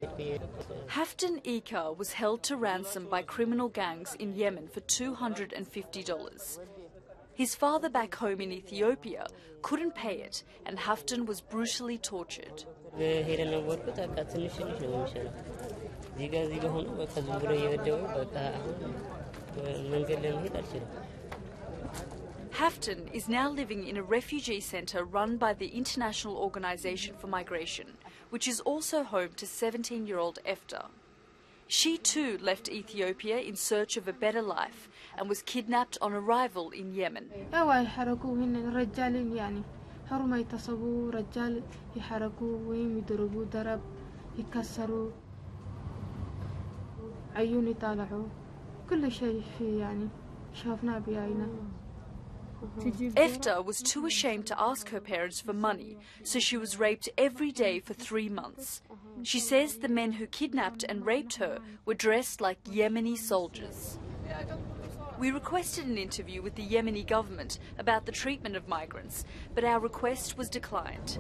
Haftan Ika was held to ransom by criminal gangs in Yemen for $250. His father back home in Ethiopia couldn't pay it, and Haftan was brutally tortured. Haftan is now living in a refugee centre run by the International Organization for Migration, which is also home to 17-year-old Efta. She too left Ethiopia in search of a better life and was kidnapped on arrival in Yemen. Efta was too ashamed to ask her parents for money, so she was raped every day for 3 months. She says the men who kidnapped and raped her were dressed like Yemeni soldiers. We requested an interview with the Yemeni government about the treatment of migrants, but our request was declined.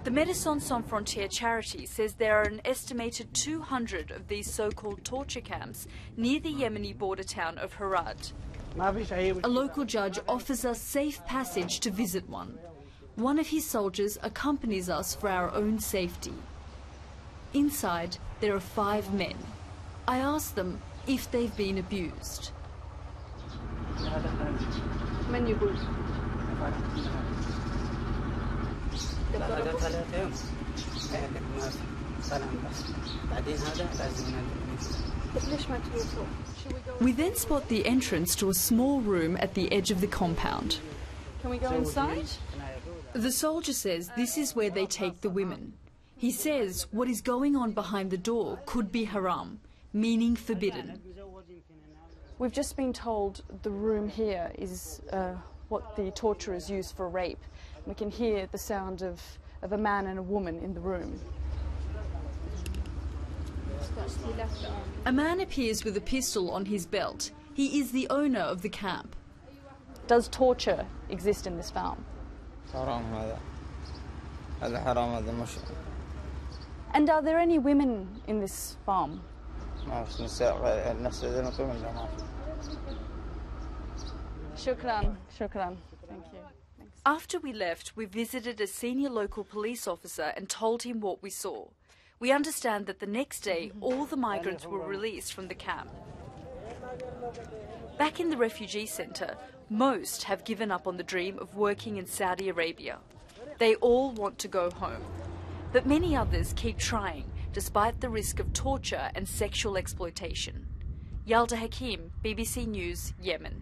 The Médecins Sans Frontières charity says there are an estimated 200 of these so-called torture camps near the Yemeni border town of Harad. A local judge offers us safe passage to visit one. One of his soldiers accompanies us for our own safety. Inside, there are 5 men. I ask them if they've been abused. We then spot the entrance to a small room at the edge of the compound. Can we go inside? The soldier says this is where they take the women. He says what is going on behind the door could be haram, meaning forbidden. We've just been told the room here is what the torturers use for rape. We can hear the sound of a man and a woman in the room. A man appears with a pistol on his belt. He is the owner of the camp. Does torture exist in this farm? And are there any women in this farm? Shukran, shukran. Thank you. Thanks. After we left, we visited a senior local police officer and told him what we saw. We understand that the next day, all the migrants were released from the camp. Back in the refugee centre, most have given up on the dream of working in Saudi Arabia. They all want to go home. But many others keep trying, despite the risk of torture and sexual exploitation. Yalda Hakim, BBC News, Yemen.